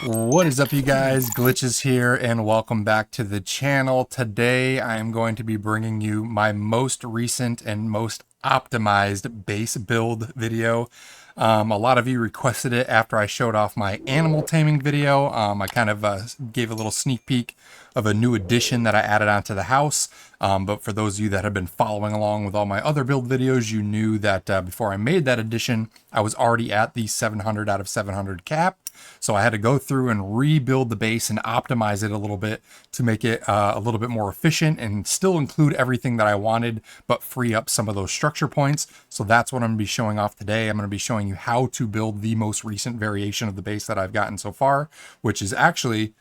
What is up, you guys? Glitchiz here, and welcome back to the channel. Today I am going to be bringing you my most recent and most optimized base build video. A lot of you requested it after I showed off my animal taming video. I kind of gave a little sneak peek of a new addition that I added onto the house. But for those of you that have been following along with all my other build videos, you knew that before I made that addition, I was already at the 700 out of 700 cap. So I had to go through and rebuild the base and optimize it a little bit to make it a little bit more efficient and still include everything that I wanted, but free up some of those structure points. So that's what I'm going to be showing off today. I'm going to be showing you how to build the most recent variation of the base that I've gotten so far, which is actually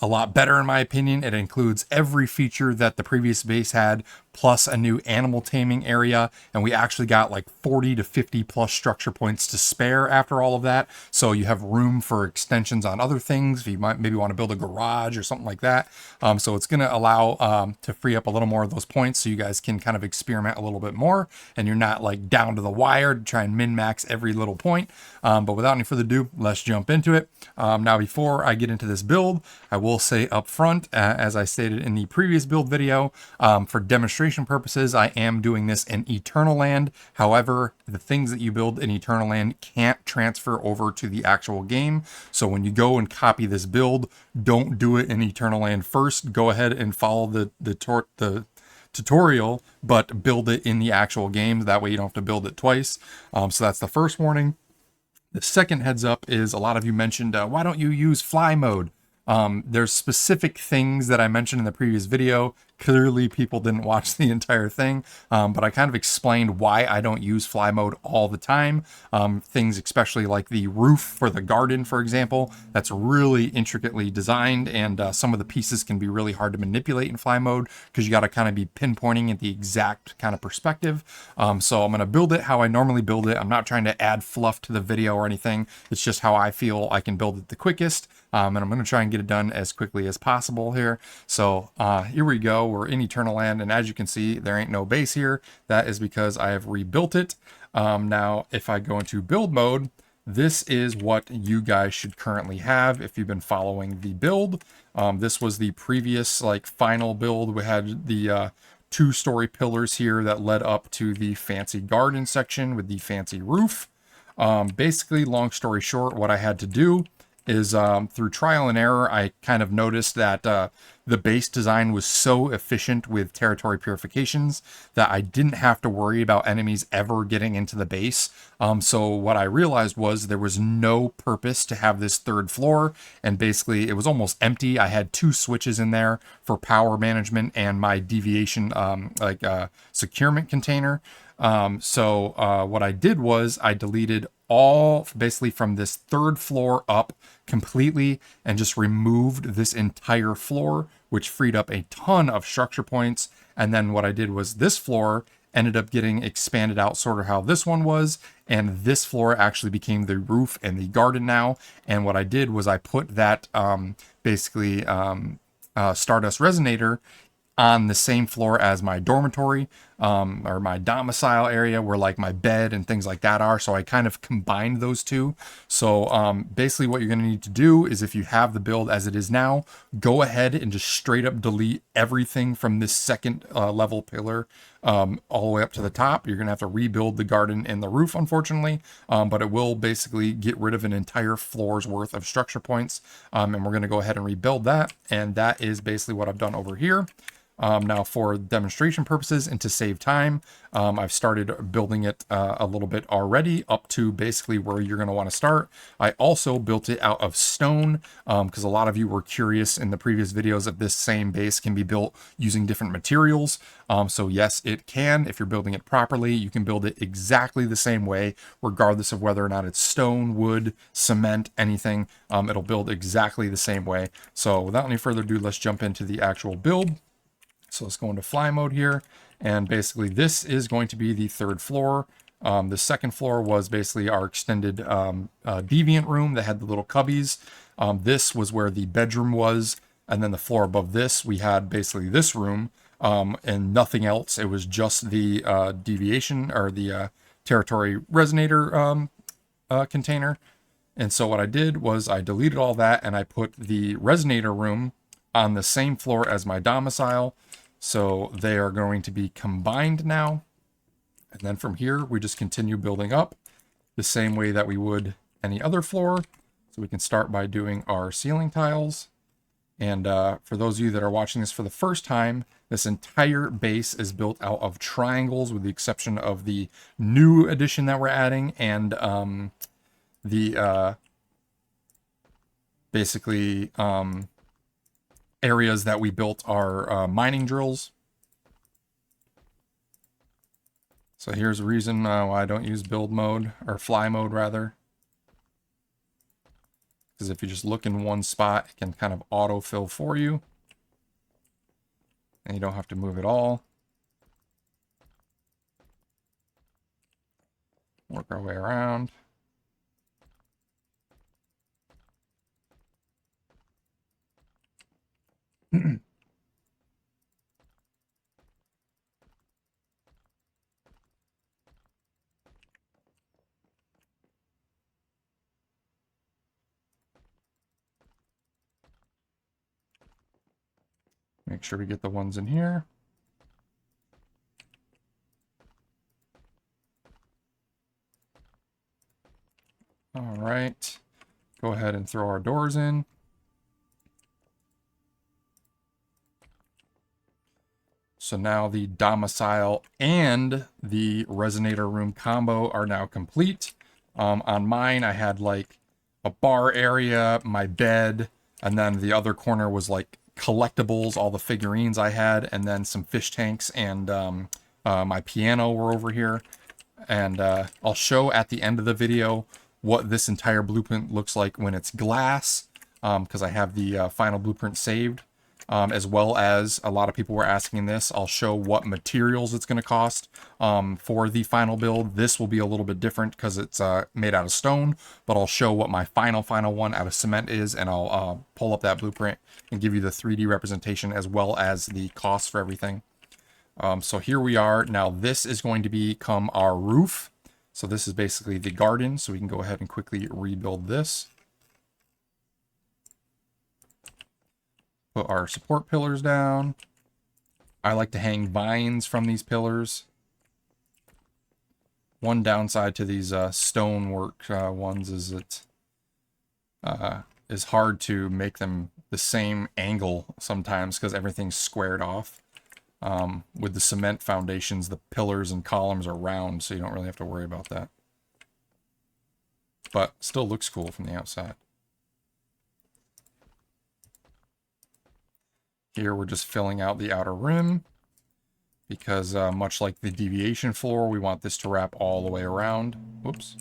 a lot better in my opinion. It includes every feature that the previous base had, plus a new animal taming area, and we actually got like 40 to 50 plus structure points to spare after all of that. So you have room for extensions on other things if you might maybe want to build a garage or something like that. So it's going to allow to free up a little more of those points so you guys can kind of experiment a little bit more, and you're not like down to the wire to try and min-max every little point. But without any further ado, let's jump into it. Now, before I get into this build, I will say up front, as I stated in the previous build video, for demonstration purposes, I am doing this in Eternal Land. However, the things that you build in Eternal Land can't transfer over to the actual game. So when you go and copy this build, don't do it in Eternal Land first. Go ahead and follow the tutorial, but build it in the actual game. That way you don't have to build it twice. So that's the first warning. The second heads up is a lot of you mentioned, why don't you use fly mode? There's specific things that I mentioned in the previous video. Clearly people didn't watch the entire thing, but I kind of explained why I don't use fly mode all the time. Things especially like the roof for the garden, for example, that's really intricately designed, and some of the pieces can be really hard to manipulate in fly mode because you got to kind of be pinpointing at the exact kind of perspective. So I'm going to build it how I normally build it. I'm not trying to add fluff to the video or anything. It's just how I feel I can build it the quickest. And I'm going to try and get it done as quickly as possible here. So here we go. We're in Eternal Land, and as you can see, there ain't no base here. That is because I have rebuilt it. Now, if I go into build mode, this is what you guys should currently have if you've been following the build. This was the previous final build. We had the 2-story pillars here that led up to the fancy garden section with the fancy roof. Basically, long story short, what I had to do is through trial and error, I kind of noticed that the base design was so efficient with territory purifications that I didn't have to worry about enemies ever getting into the base. So what I realized was there was no purpose to have this third floor, and basically it was almost empty. I had 2 switches in there for power management and my deviation securement container. So what I did was I deleted all basically from this 3rd floor up completely and just removed this entire floor, which freed up a ton of structure points. And then what I did was this floor ended up getting expanded out sort of how this one was, and this floor actually became the roof and the garden now. And what I did was I put that Stardust Resonator on the same floor as my dormitory or my domicile area where like my bed and things like that are. So I kind of combined those two. So basically what you're going to need to do is, if you have the build as it is now, go ahead and just straight up delete everything from this 2nd level pillar all the way up to the top. You're going to have to rebuild the garden and the roof, unfortunately, but it will basically get rid of an entire floor's worth of structure points. And we're going to go ahead and rebuild that. And that is basically what I've done over here. Now, for demonstration purposes and to save time, I've started building it a little bit already up to basically where you're going to want to start. I also built it out of stone because a lot of you were curious in the previous videos if this same base can be built using different materials. So yes, it can. If you're building it properly, you can build it exactly the same way, regardless of whether or not it's stone, wood, cement, anything. It'll build exactly the same way. So without any further ado, let's jump into the actual build. So let's go into fly mode here, and basically this is going to be the 3rd floor. The 2nd floor was basically our extended deviant room that had the little cubbies. This was where the bedroom was, and then the floor above this, we had basically this room and nothing else. It was just the deviation or the territory resonator container. And so what I did was I deleted all that and I put the resonator room on the same floor as my domicile. So they are going to be combined now. And then from here, we just continue building up the same way that we would any other floor. So we can start by doing our ceiling tiles. And for those of you that are watching this for the first time, this entire base is built out of triangles with the exception of the new addition that we're adding and the basically areas that we built our mining drills. So here's a reason why I don't use build mode, or fly mode rather. Because if you just look in one spot, it can kind of autofill for you. And you don't have to move it all. Work our way around. Make sure we get the ones in here. All right. Go ahead and throw our doors in. So now the domicile and the resonator room combo are now complete. On mine, I had like a bar area, my bed, and then the other corner was like collectibles, all the figurines I had, and then some fish tanks and my piano were over here. And I'll show at the end of the video what this entire blueprint looks like when it's glass, because I have the final blueprint saved. As well as a lot of people were asking this, I'll show what materials it's going to cost for the final build. This will be a little bit different because it's made out of stone, but I'll show what my final one out of cement is, and I'll pull up that blueprint and give you the 3D representation as well as the cost for everything. So here we are. Now this is going to become our roof. So this is basically the garden, so we can go ahead and quickly rebuild this. Put our support pillars down. I like to hang vines from these pillars. One downside to these stonework ones is it is hard to make them the same angle sometimes because everything's squared off. With the cement foundations, the pillars and columns are round, so you don't really have to worry about that. But still looks cool from the outside. Here we're just filling out the outer rim because much like the deviation floor, we want this to wrap all the way around. Whoops.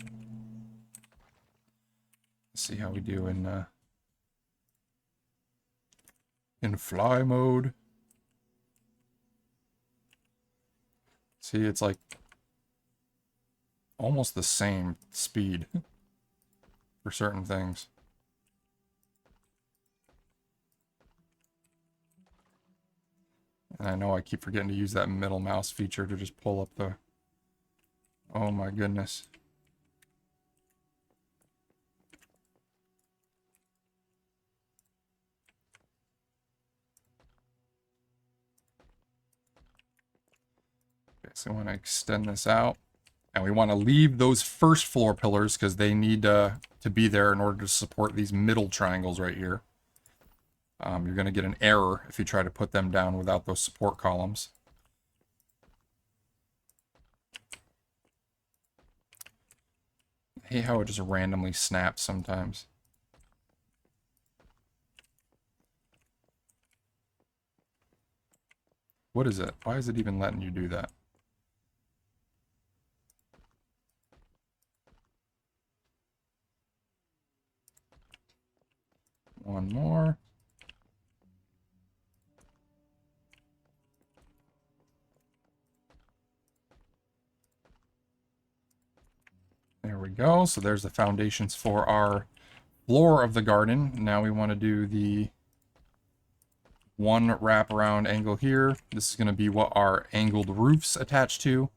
Let's see how we do in fly mode. See, it's like almost the same speed for certain things. And I know I keep forgetting to use that middle mouse feature to just pull up the... Oh my goodness. Okay, so we want to extend this out. And we want to leave those first floor pillars because they need to be there in order to support these middle triangles right here. You're going to get an error if you try to put them down without those support columns. I hate how it just randomly snaps sometimes. What is it? Why is it even letting you do that? One more. There we go. So there's the foundations for our floor of the garden. Now we want to do the one wraparound angle here. This is going to be what our angled roofs attach to.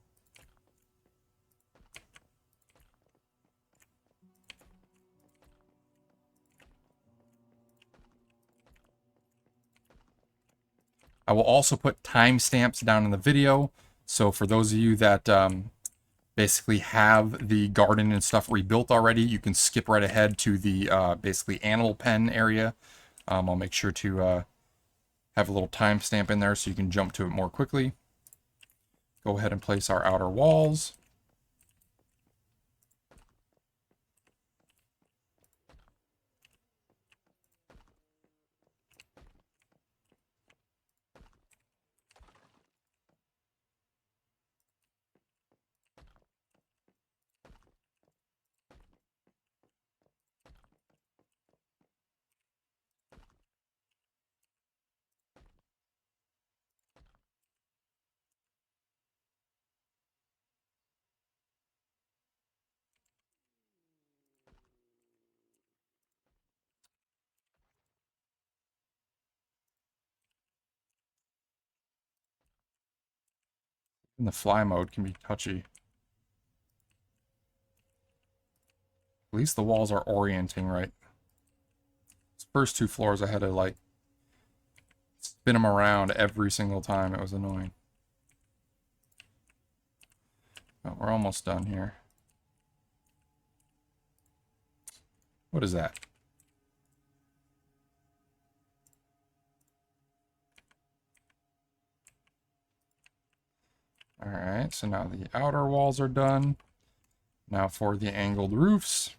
I will also put timestamps down in the video. So for those of you that basically have the garden and stuff rebuilt already, you can skip right ahead to the basically animal pen area. I'll make sure to have a little timestamp in there so you can jump to it more quickly. Go ahead and place our outer walls. And the fly mode can be touchy. At least the walls are orienting right. These first two floors I had to like spin them around every single time. It was annoying. But we're almost done here. What is that? Alright, so now the outer walls are done. Now for the angled roofs.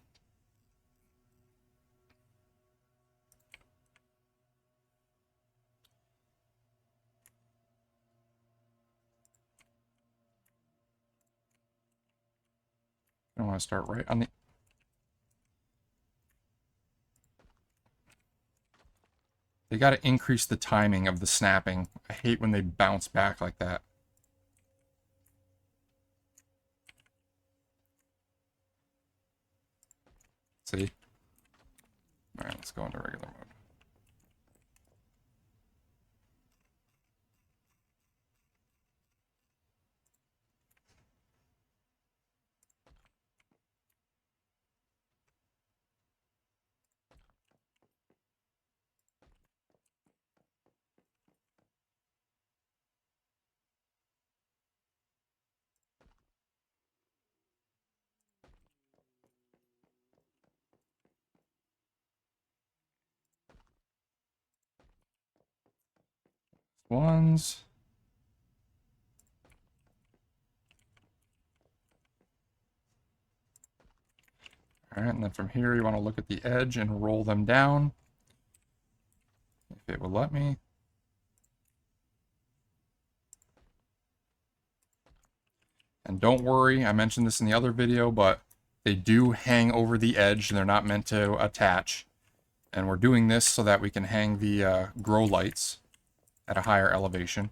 I want to start right on the... They got to increase the timing of the snapping. I hate when they bounce back like that. See? Alright, let's go into regular mode. Ones. Alright, and then from here you want to look at the edge and roll them down. If it will let me. And don't worry, I mentioned this in the other video, but they do hang over the edge and they're not meant to attach. And we're doing this so that we can hang the grow lights at a higher elevation.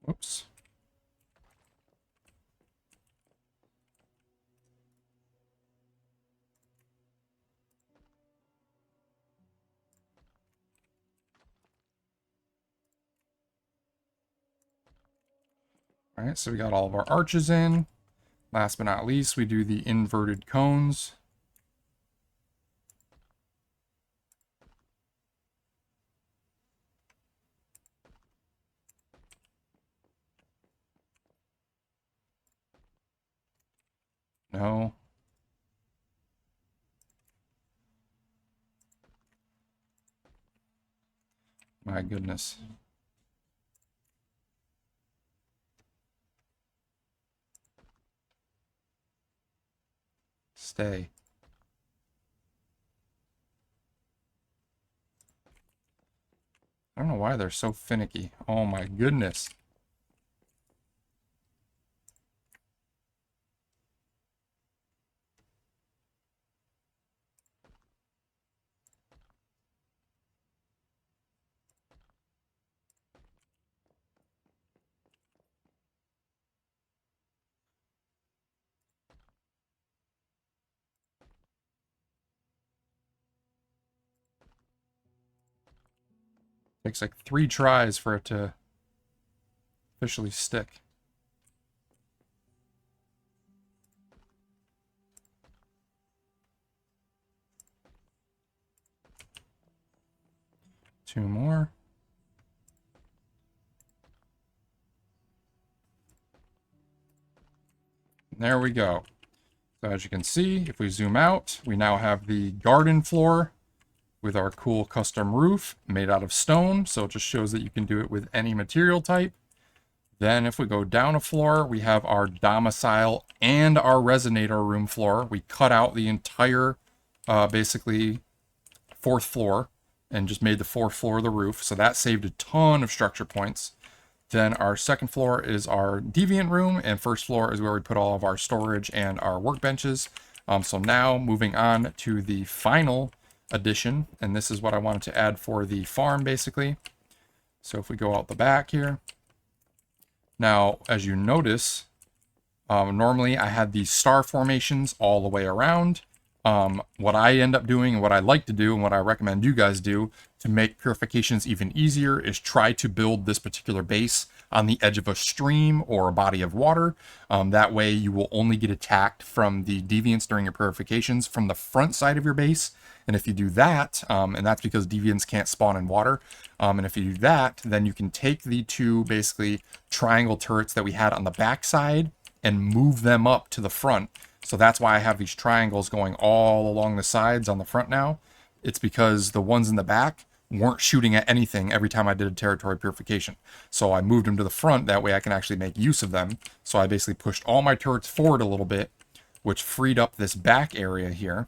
Whoops. All right, so we got all of our arches in. Last but not least, we do the inverted cones. No. My goodness. Stay. I don't know why they're so finicky. Oh my goodness. Takes like 3 tries for it to officially stick. Two more. There we go. So as you can see, if we zoom out, we now have the garden floor with our cool custom roof made out of stone. So it just shows that you can do it with any material type. Then if we go down a floor, we have our domicile and our resonator room floor. We cut out the entire, basically, 4th floor and just made the 4th floor the roof. So that saved a ton of structure points. Then our 2nd floor is our deviant room, and 1st floor is where we put all of our storage and our workbenches. So now moving on to the final addition, and this is what I wanted to add for the farm basically. So if we go out the back here, now as you notice, normally I had these star formations all the way around. What I end up doing and what I like to do and what I recommend you guys do to make purifications even easier is try to build this particular base on the edge of a stream or a body of water. That way you will only get attacked from the deviants during your purifications from the front side of your base. And if you do that, and that's because deviants can't spawn in water, and if you do that, then you can take the 2 basically triangle turrets that we had on the back side and move them up to the front. So that's why I have these triangles going all along the sides on the front now. It's because the ones in the back weren't shooting at anything every time I did a territory purification. So I moved them to the front, that way I can actually make use of them. So I basically pushed all my turrets forward a little bit, which freed up this back area here.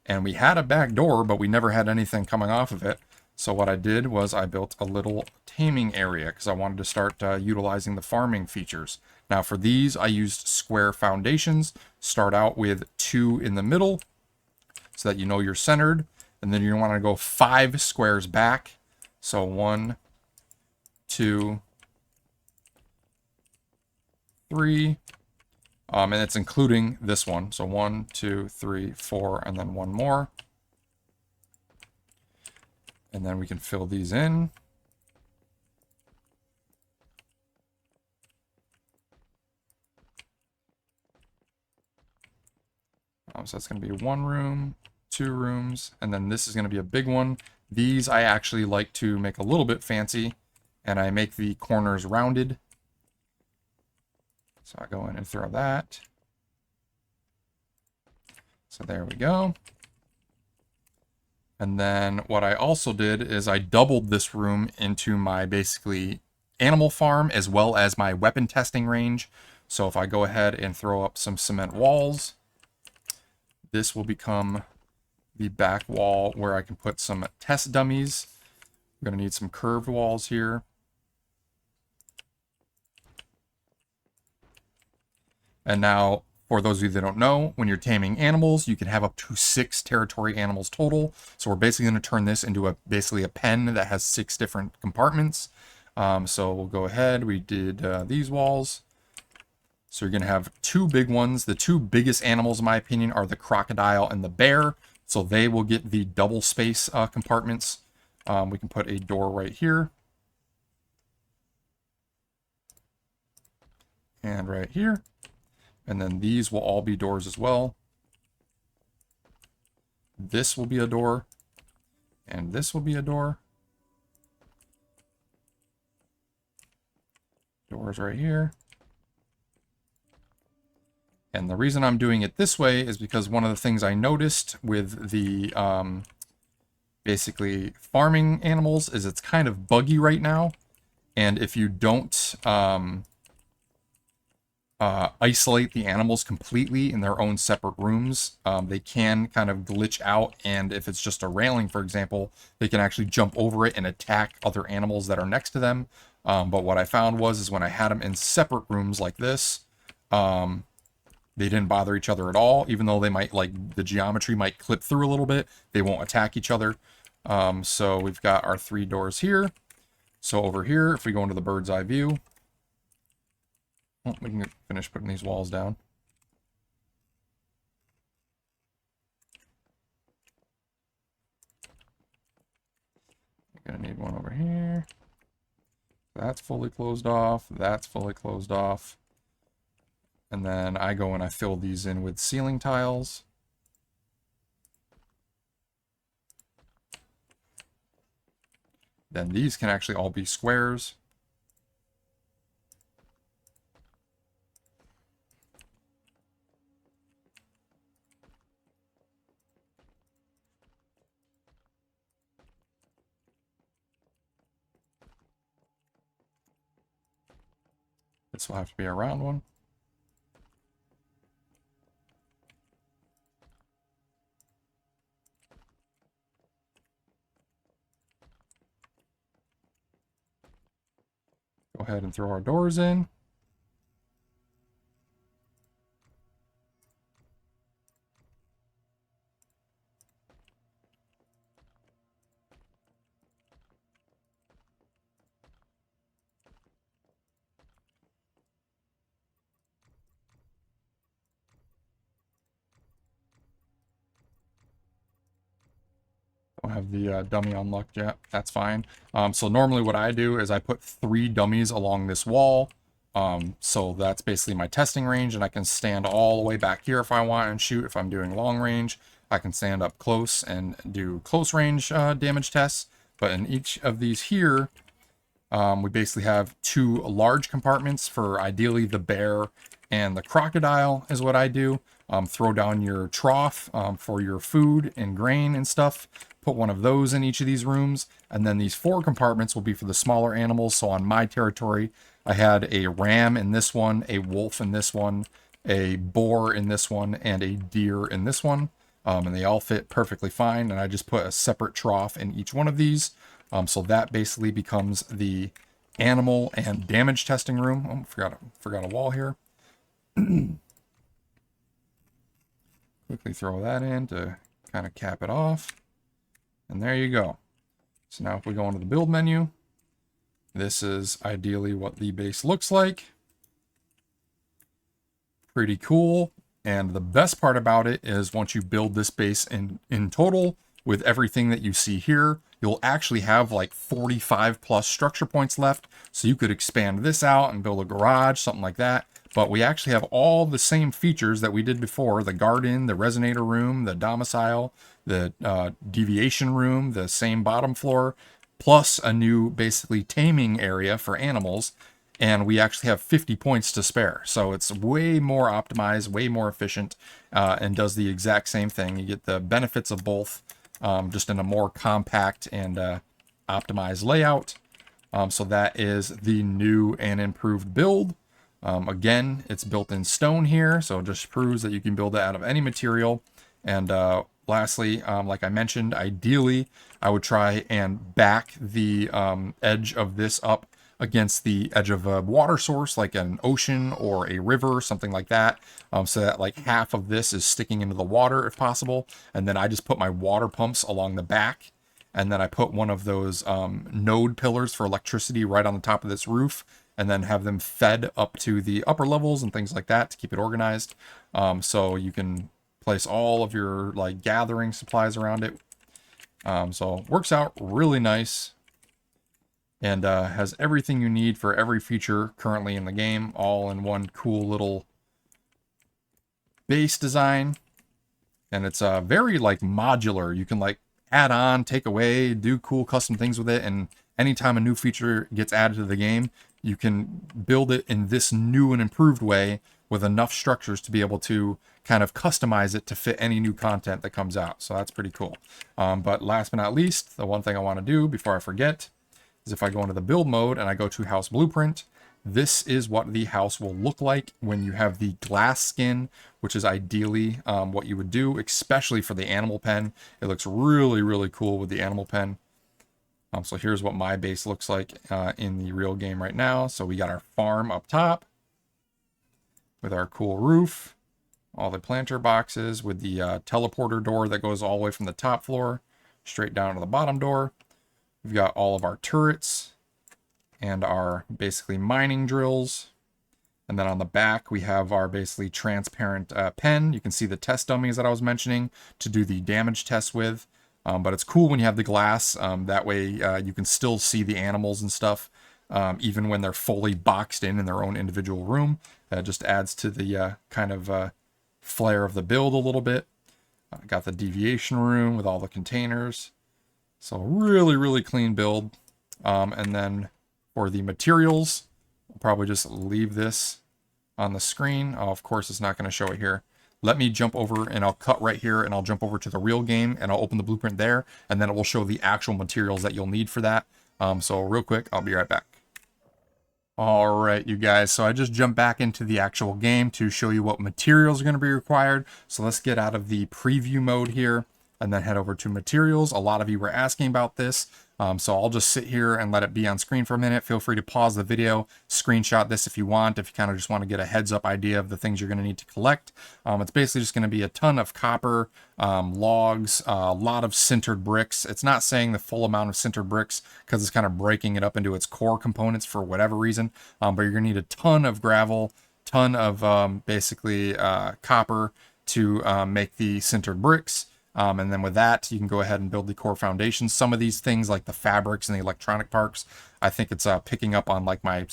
And we had a back door, but we never had anything coming off of it. So what I did was I built a little taming area because I wanted to start utilizing the farming features. Now for these, I used square foundations. Start out with 2 in the middle so that you know you're centered. And then you want to go 5 squares back. So 1, 2, 3. And it's including this one. So 1, 2, 3, 4, and then 1 more. And then we can fill these in. So that's going to be 1 room, 2 rooms, and then this is going to be a big one. These I actually like to make a little bit fancy, and I make the corners rounded. So I go in and throw that. So there we go. And then what I also did is I doubled this room into my basically animal farm as well as my weapon testing range. So if I go ahead and throw up some cement walls, this will become the back wall where I can put some test dummies. I'm going to need some curved walls here. And now, for those of you that don't know, when you're taming animals, you can have up to 6 territory animals total. So we're basically going to turn this into basically a pen that has 6 different compartments. So we'll go ahead. We did these walls. So you're going to have 2 big ones. The 2 biggest animals, in my opinion, are the crocodile and the bear. So they will get the double space compartments. We can put a door right here. And right here. And then these will all be doors as well. This will be a door. And this will be a door. Doors right here. And the reason I'm doing it this way is because one of the things I noticed with the basically farming animals is it's kind of buggy right now. And if you don't isolate the animals completely in their own separate rooms, they can kind of glitch out. And if it's just a railing, for example, they can actually jump over it and attack other animals that are next to them. But what I found is when I had them in separate rooms like this, they didn't bother each other at all, even though they might, like, the geometry might clip through a little bit. They won't attack each other. So we've got our 3 doors here. So over here, if we go into the bird's eye view, we can finish putting these walls down. We're gonna need one over here. That's fully closed off. That's fully closed off. And then I go and I fill these in with ceiling tiles. Then these can actually all be squares. This will have to be a round one. Go ahead and throw our doors in. Don't have the dummy unlocked yet. That's fine. So normally what I do is I put 3 dummies along this wall. So that's basically my testing range, and I can stand all the way back here if I want and shoot. If I'm doing long range, I can stand up close and do close range damage tests. But in each of these here, we basically have 2 large compartments for ideally the bear and the crocodile is what I do. Throw down your trough for your food and grain and stuff. Put one of those in each of these rooms. And then these 4 compartments will be for the smaller animals. So on my territory, I had a ram in this one, a wolf in this one, a boar in this one, and a deer in this one. And they all fit perfectly fine. And I just put a separate trough in each one of these. So that basically becomes the animal and damage testing room. Oh, forgot a wall here. Quickly throw that in to kind of cap it off. And there you go. So now if we go into the build menu, this is ideally what the base looks like. Pretty cool. And the best part about it is once you build this base in total with everything that you see here, you'll actually have like 45 plus structure points left. So you could expand this out and build a garage, something like that. But we actually have all the same features that we did before: the garden, the resonator room, the domicile, the deviation room, the same bottom floor, plus a new basically taming area for animals. And we actually have 50 points to spare. So it's way more optimized, way more efficient, and does the exact same thing. You get the benefits of both, just in a more compact and optimized layout. So that is the new and improved build. Again, it's built in stone here, so it just proves that you can build it out of any material. And lastly, like I mentioned, ideally, I would try and back the edge of this up against the edge of a water source, like an ocean or a river, something like that, so that like half of this is sticking into the water if possible. And then I just put my water pumps along the back, and then I put one of those node pillars for electricity right on the top of this roof, and then have them fed up to the upper levels and things like that to keep it organized. So you can place all of your like gathering supplies around it. So it works out really nice, and has everything you need for every feature currently in the game, all in one cool little base design. And it's very like modular. You can like add on, take away, do cool custom things with it. And anytime a new feature gets added to the game, you can build it in this new and improved way with enough structures to be able to kind of customize it to fit any new content that comes out. So that's pretty cool. But last but not least, the one thing I want to do before I forget is if I go into the build mode and I go to house blueprint, this is what the house will look like when you have the glass skin, which is ideally what you would do, especially for the animal pen. It looks really, really cool with the animal pen. So here's what my base looks like in the real game right now. So we got our farm up top with our cool roof, all the planter boxes with the teleporter door that goes all the way from the top floor straight down to the bottom door. We've got all of our turrets and our basically mining drills. And then on the back, we have our basically transparent pen. You can see the test dummies that I was mentioning to do the damage tests with. But it's cool when you have the glass. That way you can still see the animals and stuff. even when they're fully boxed in their own individual room. Just adds to the kind of flair of the build a little bit. Got the deviation room with all the containers. So really, really clean build. And then for the materials, I'll probably just leave this on the screen. Oh, of course, it's not going to show it here. Let me jump over and I'll cut right here and I'll jump over to the real game and I'll open the blueprint there. And then it will show the actual materials that you'll need for that. So real quick, I'll be right back. All right, you guys, so I just jumped back into the actual game to show you what materials are going to be required. So let's get out of the preview mode here and then head over to materials. A lot of you were asking about this. So I'll just sit here and let it be on screen for a minute. Feel free to pause the video, screenshot this if you want, if you kind of just want to get a heads up idea of the things you're going to need to collect. It's basically just going to be a ton of copper, logs, a lot of sintered bricks. It's not saying the full amount of sintered bricks because it's kind of breaking it up into its core components for whatever reason. But you're going to need a ton of gravel, ton of basically copper to make the sintered bricks. And then with that, you can go ahead and build the core foundations. Some of these things, like the fabrics and the electronic parts, I think it's picking up on like my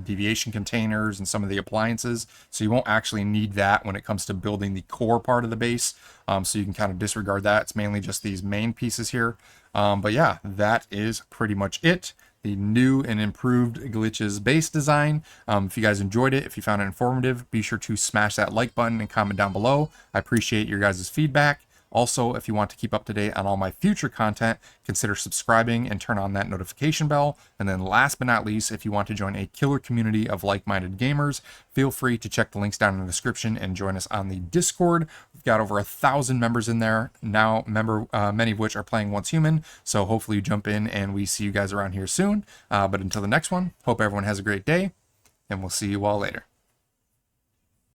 deviation containers and some of the appliances. So you won't actually need that when it comes to building the core part of the base. So you can kind of disregard that. It's mainly just these main pieces here. But yeah, that is pretty much it. The new and improved Glitchiz base design. If you guys enjoyed it, if you found it informative, be sure to smash that like button and comment down below. I appreciate your guys' feedback. Also, if you want to keep up to date on all my future content, consider subscribing and turn on that notification bell. And then last but not least, if you want to join a killer community of like-minded gamers, feel free to check the links down in the description and join us on the Discord. We've got over 1,000 members in there now, many of which are playing Once Human. So hopefully you jump in and we see you guys around here soon. But until the next one, hope everyone has a great day, and we'll see you all later.